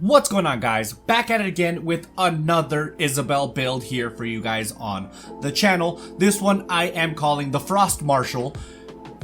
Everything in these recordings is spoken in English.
What's going on, guys? Back at it again with another Isobel build here for you guys on the channel. This one I am calling the Frost Marshal.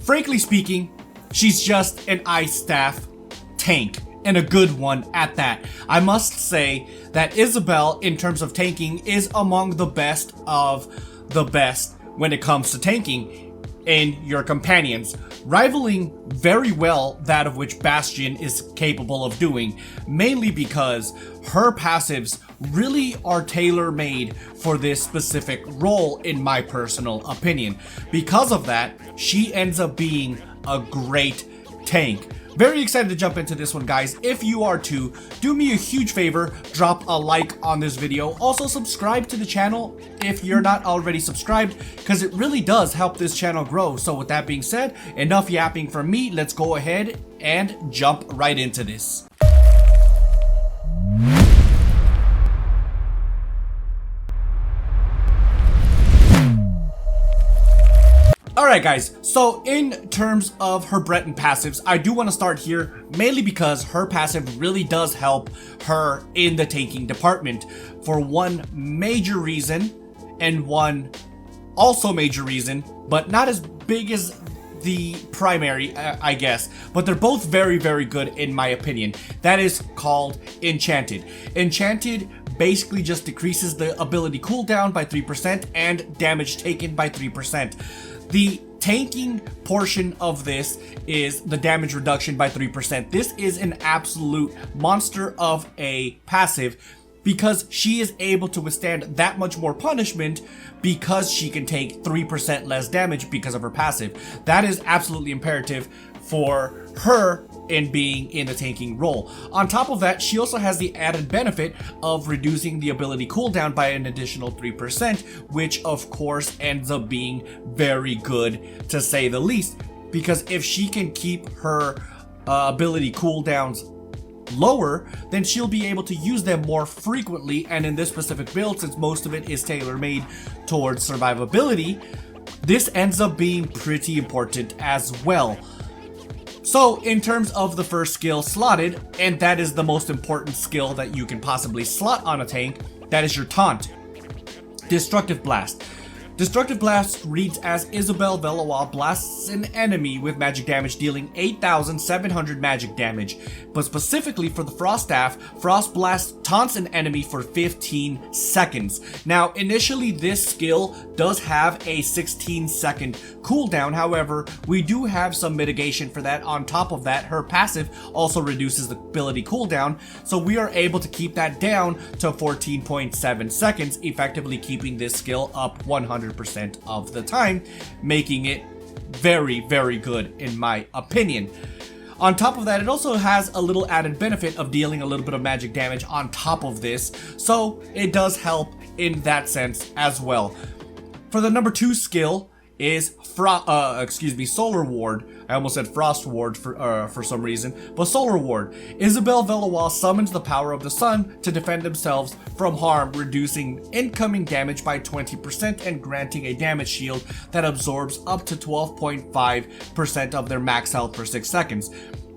Frankly speaking, she's just an ice staff tank, and a good one at that. I must say that Isobel, in terms of tanking, is among the best of the best when it comes to tanking in your companions, rivaling very well that of which Bastion is capable of doing, mainly because her passives really are tailor-made for this specific role, in my personal opinion. Because of that, she ends up being a great tank. Very excited to jump into this one, guys. If you are too, do me a huge favor, drop a like on this video. Also, subscribe to the channel if you're not already subscribed, because it really does help this channel grow. So with that being said, enough yapping from me. Let's go ahead and jump right into this. Alright guys, so in terms of her Breton passives, I do want to start here mainly because her passive really does help her in the tanking department for one major reason, and one also major reason, but not as big as the primary, I guess, but they're both very, very good in my opinion. That is called Enchanted. Enchanted basically just decreases the ability cooldown by 3% and damage taken by 3%. The tanking portion of this is the damage reduction by 3%. This is an absolute monster of a passive because she is able to withstand that much more punishment because she can take 3% less damage because of her passive. That is absolutely imperative for her in being in the tanking role. On top of that, she also has the added benefit of reducing the ability cooldown by an additional 3%, which of course ends up being very good to say the least, because if she can keep her ability cooldowns lower, then she'll be able to use them more frequently, and in this specific build, since most of it is tailor-made towards survivability, this ends up being pretty important as well. So in terms of the first skill slotted, and that is the most important skill that you can possibly slot on a tank, that is your taunt. Destructive Blast. Destructive Blast reads as Isobel Velois blasts an enemy with magic damage, dealing 8,700 magic damage. But specifically for the Frost Staff, Frost Blast taunts an enemy for 15 seconds. Now, initially this skill does have a 16-second cooldown. However, we do have some mitigation for that. On top of that, her passive also reduces the ability cooldown, so we are able to keep that down to 14.7 seconds, effectively keeping this skill up 100% of the time, making it very, very good in my opinion. On top of that, it also has a little added benefit of dealing a little bit of magic damage on top of this, so it does help in that sense as well. For the number 2 skill is Solar Ward. I almost said Frost Ward for some reason, but Solar Ward. Isobel Velois summons the power of the sun to defend themselves from harm, reducing incoming damage by 20% and granting a damage shield that absorbs up to 12.5% of their max health for 6 seconds.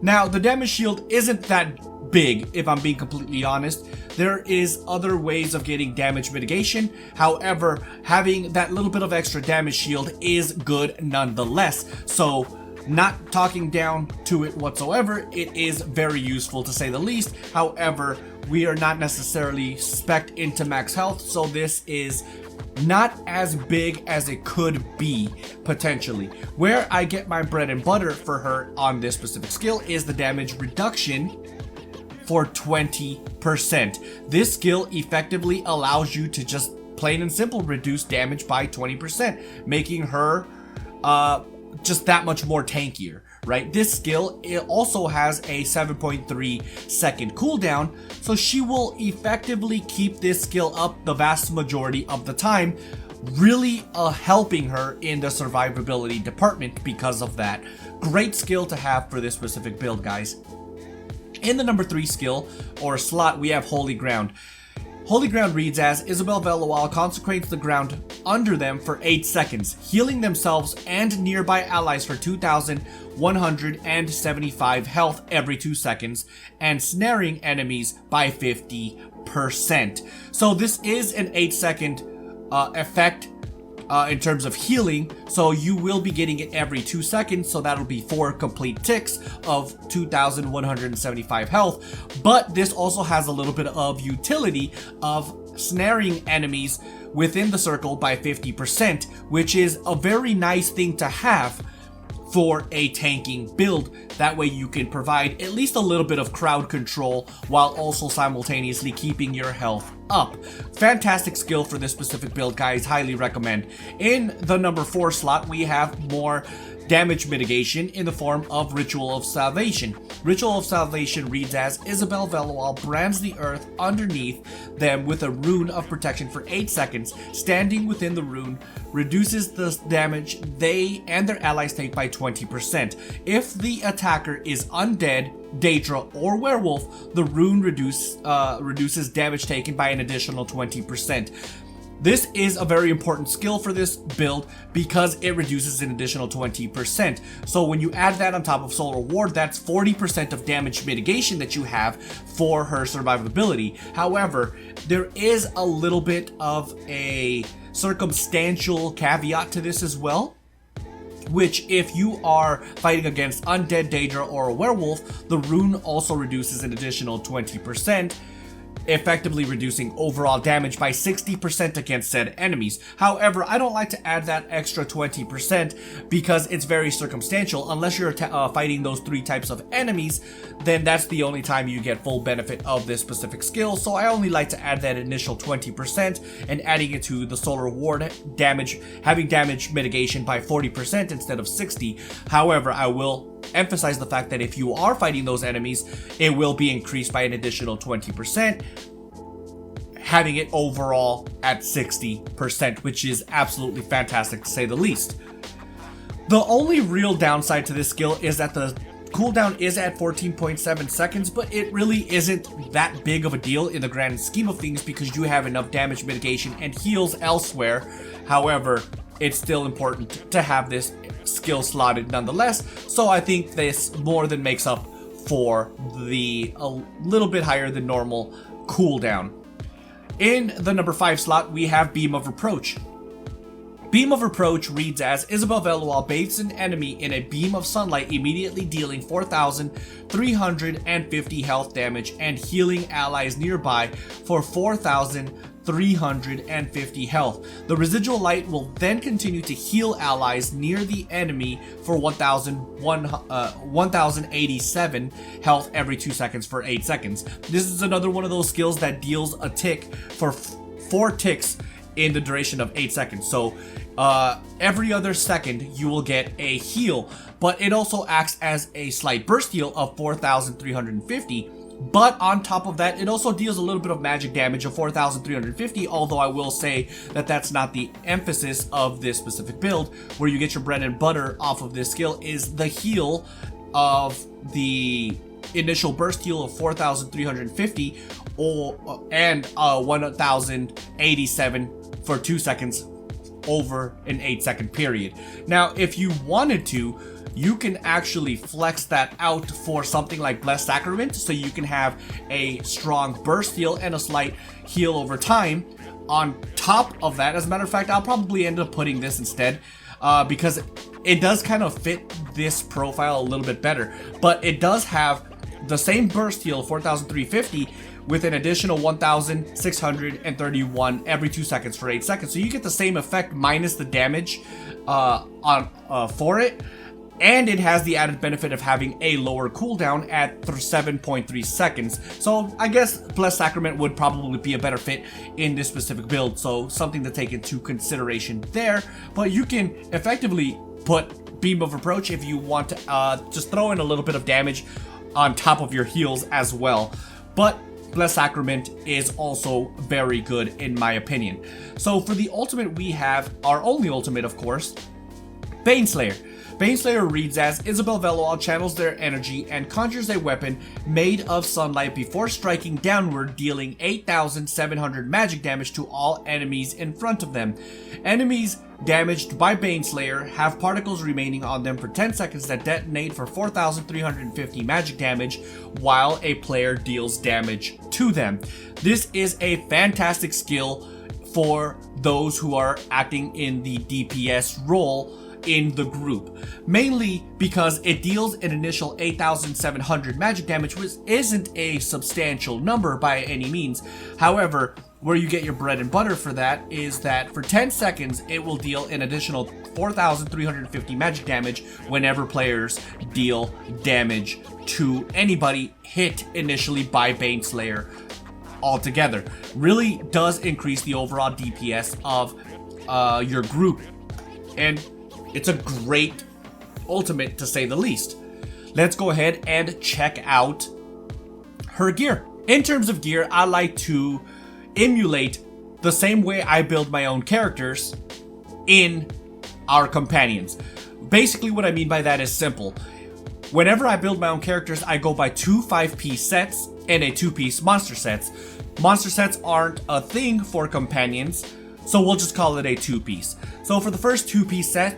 Now, the damage shield isn't that big, if I'm being completely honest. There is other ways of getting damage mitigation. However, having that little bit of extra damage shield is good nonetheless. So, not talking down to it whatsoever, it is very useful to say the least. However, we are not necessarily spec'd into max health, so this is not as big as it could be, potentially. Where I get my bread and butter for her on this specific skill is the damage reduction for 20%. This skill effectively allows you to just plain and simple reduce damage by 20%, making her just that much more tankier, right? This skill, it also has a 7.3 second cooldown, so she will effectively keep this skill up the vast majority of the time, really helping her in the survivability department because of that. Great skill to have for this specific build, guys. In the number 3 skill or slot, we have Holy Ground. Holy Ground reads as Isobel Veloal consecrates the ground under them for 8 seconds, healing themselves and nearby allies for 2,175 health every 2 seconds, and snaring enemies by 50%. So this is an 8-second effect in terms of healing, so you will be getting it every 2 seconds, so that'll be 4 complete ticks of 2,175 health. But this also has a little bit of utility of snaring enemies within the circle by 50%, which is a very nice thing to have for a tanking build. That way you can provide at least a little bit of crowd control while also simultaneously keeping your health up. Fantastic skill for this specific build, guys. Highly recommend. In the number 4 slot, we have more damage mitigation in the form of Ritual of Salvation. Ritual of Salvation reads as Isobel Veloal brands the earth underneath them with a rune of protection for 8 seconds. Standing within the rune reduces the damage they and their allies take by 20%. If the attacker is undead, Daedra, or werewolf, the rune reduces damage taken by an additional 20%. This is a very important skill for this build because it reduces an additional 20%. So when you add that on top of Solar Ward, that's 40% of damage mitigation that you have for her survivability. However, there is a little bit of a circumstantial caveat to this as well, which if you are fighting against undead, Daedra, or a werewolf, the rune also reduces an additional 20%, effectively reducing overall damage by 60% against said enemies. However, I don't like to add that extra 20% because it's very circumstantial. Unless you're fighting those 3 types of enemies, then that's the only time you get full benefit of this specific skill. So I only like to add that initial 20% and adding it to the Solar Ward damage, having damage mitigation by 40% instead of 60. However, I will emphasize the fact that if you are fighting those enemies, it will be increased by an additional 20%, having it overall at 60%, which is absolutely fantastic to say the least. The only real downside to this skill is that the cooldown is at 14.7 seconds, but it really isn't that big of a deal in the grand scheme of things because you have enough damage mitigation and heals elsewhere. However, it's still important to have this skill slotted nonetheless, so I think this more than makes up for the a little bit higher than normal cooldown. In the number 5 slot, we have Beam of Reproach. Beam of Reproach reads as Isobel Veloal bathes an enemy in a beam of sunlight, immediately dealing 4,350 health damage and healing allies nearby for 4,350 health. The residual light will then continue to heal allies near the enemy for 1,087 health every 2 seconds for 8 seconds. This is another one of those skills that deals a tick for 4 ticks in the duration of 8 seconds. So every other second you will get a heal, but it also acts as a slight burst heal of 4,350. But on top of that, it also deals a little bit of magic damage of 4,350, although I will say that that's not the emphasis of this specific build. Where you get your bread and butter off of this skill is the heal of the initial burst heal of 4,350 and 1,087 for 2 seconds over an 8-second period. Now, if you wanted to, you can actually flex that out for something like Blessed Sacrament, so you can have a strong burst heal and a slight heal over time. On top of that, as a matter of fact, I'll probably end up putting this instead, because it does kind of fit this profile a little bit better. But it does have the same burst heal of 4,350 with an additional 1,631 every 2 seconds for 8 seconds. So you get the same effect minus the damage for it. And it has the added benefit of having a lower cooldown at 7.3 seconds. So I guess Blessed Sacrament would probably be a better fit in this specific build. So something to take into consideration there. But you can effectively put Beam of Approach if you want to just throw in a little bit of damage on top of your heals as well. But Blessed Sacrament is also very good in my opinion. So for the ultimate, we have our only ultimate, of course, Baneslayer. Baneslayer reads as Isobel Veloil channels their energy and conjures a weapon made of sunlight before striking downward, dealing 8,700 magic damage to all enemies in front of them. Enemies damaged by Baneslayer have particles remaining on them for 10 seconds that detonate for 4,350 magic damage while a player deals damage to them. This is a fantastic skill for those who are acting in the DPS role in the group, mainly because it deals an initial 8,700 magic damage, which isn't a substantial number by any means. However, where you get your bread and butter for that is that for 10 seconds it will deal an additional 4,350 magic damage whenever players deal damage to anybody hit initially by Baneslayer altogether. Really does increase the overall DPS of your group, and it's a great ultimate to say the least. Let's go ahead and check out her gear. In terms of gear, I like to emulate the same way I build my own characters in our companions. Basically what I mean by that is simple. Whenever I build my own characters, I go by 2 5-piece sets and a 2-piece monster sets. Monster sets aren't a thing for companions, so we'll just call it a 2-piece. So for the first 2-piece set,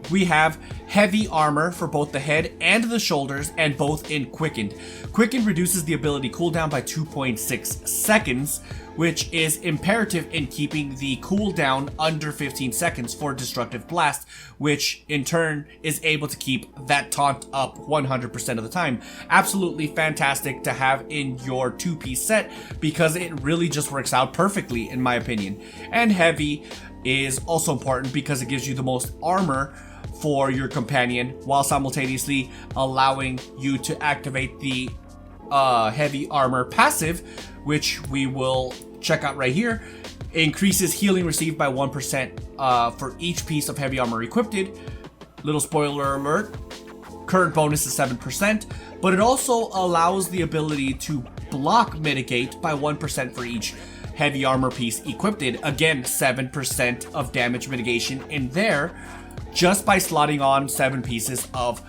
we have heavy armor for both the head and the shoulders, and both in Quickened. Quickened reduces the ability cooldown by 2.6 seconds, which is imperative in keeping the cooldown under 15 seconds for Destructive Blast, which in turn is able to keep that taunt up 100% of the time. Absolutely fantastic to have in your 2-piece set because it really just works out perfectly in my opinion. And heavy is also important because it gives you the most armor for your companion while simultaneously allowing you to activate the heavy armor passive, which we will check out right here. It increases healing received by 1% for each piece of heavy armor equipped. Little spoiler alert, current bonus is 7%, but it also allows the ability to block mitigate by 1% for each heavy armor piece equipped. Again, 7% of damage mitigation in there just by slotting on 7 pieces of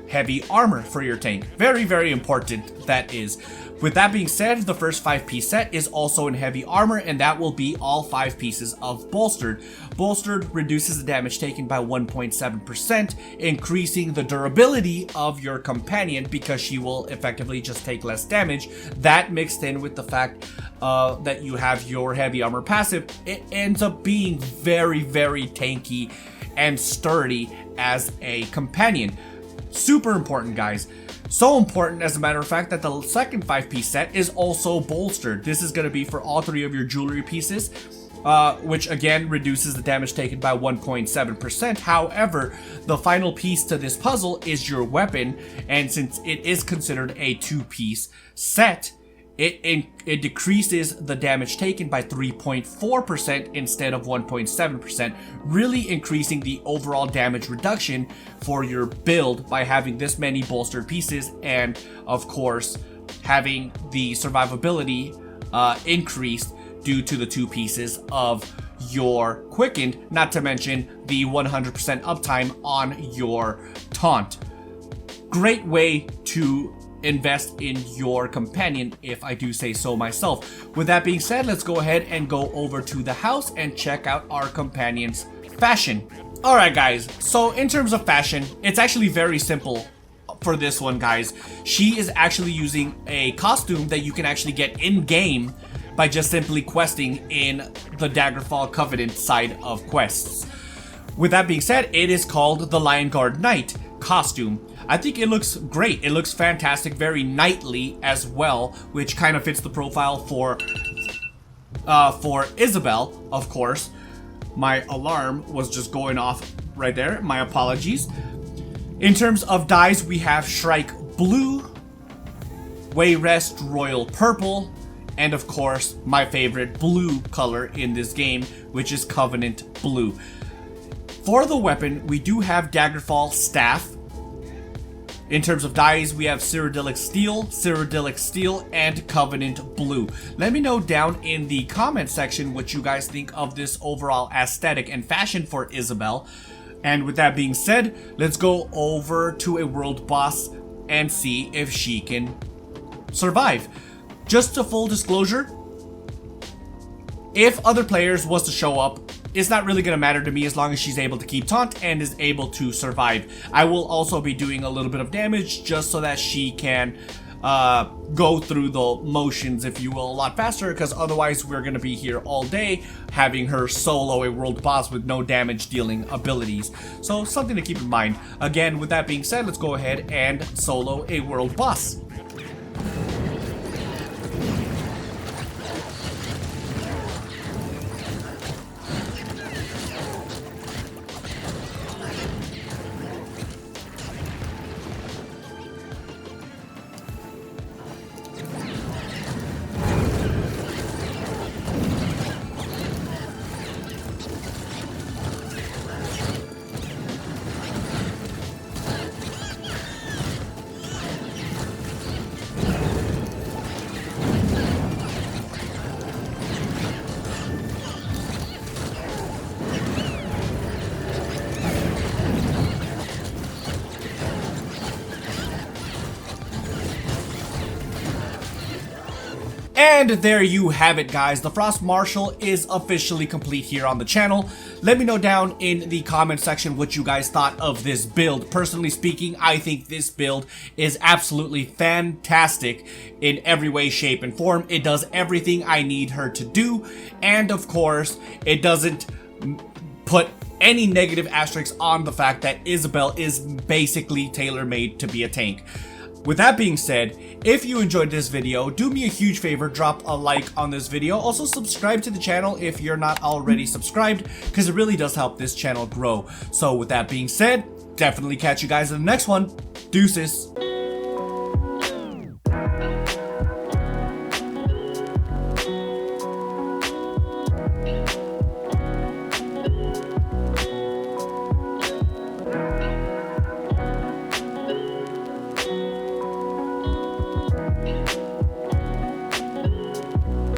heavy armor for your tank. Very, very important, that is. With that being said, the first 5-piece set is also in heavy armor, and that will be all 5 pieces of Bolstered. Bolstered reduces the damage taken by 1.7%, increasing the durability of your companion because she will effectively just take less damage. That mixed in with the fact that you have your heavy armor passive, it ends up being very, very tanky and sturdy as a companion. Super important, guys. So important, as a matter of fact, that the second 5-piece set is also bolstered. This is going to be for all 3 of your jewelry pieces, which again reduces the damage taken by 1.7%. However, the final piece to this puzzle is your weapon, and since it is considered a 2-piece set, it decreases the damage taken by 3.4% instead of 1.7%, really increasing the overall damage reduction for your build by having this many bolstered pieces, and of course having the survivability increased due to the 2 pieces of your Quickened, not to mention the 100% uptime on your taunt. Great way to invest in your companion, if I do say so myself. With that being said, let's go ahead and go over to the house and check out our companion's fashion. Alright guys, so in terms of fashion, it's actually very simple for this one, guys. She is actually using a costume that you can actually get in-game by just simply questing in the Daggerfall Covenant side of quests. With that being said, it is called the Lion Guard Knight costume. I think it looks great. It looks fantastic, very knightly as well, which kind of fits the profile for Isobel, of course. My alarm was just going off right there. My apologies. In terms of dyes, we have Shrike Blue, Wayrest Royal Purple, and of course, my favorite blue color in this game, which is Covenant Blue. For the weapon, we do have Daggerfall Staff. In terms of dyes, we have Cyrodiilic Steel, and Covenant Blue. Let me know down in the comment section what you guys think of this overall aesthetic and fashion for Isobel. And with that being said, let's go over to a world boss and see if she can survive. Just a full disclosure, if other players was to show up, it's not really gonna matter to me as long as she's able to keep taunt and is able to survive. I will also be doing a little bit of damage just so that she can go through the motions, if you will, a lot faster, because otherwise we're gonna be here all day having her solo a world boss with no damage dealing abilities. So something to keep in mind. Again, with that being said, let's go ahead and solo a world boss. And there you have it, guys. The Frost Marshal is officially complete here on the channel. Let me know down in the comment section what you guys thought of this build. Personally speaking, I think this build is absolutely fantastic in every way, shape, and form. It does everything I need her to do. And of course, it doesn't put any negative asterisks on the fact that Isobel is basically tailor-made to be a tank. With that being said, if you enjoyed this video, do me a huge favor, drop a like on this video. Also subscribe to the channel if you're not already subscribed, because it really does help this channel grow. So with that being said, definitely catch you guys in the next one. Deuces.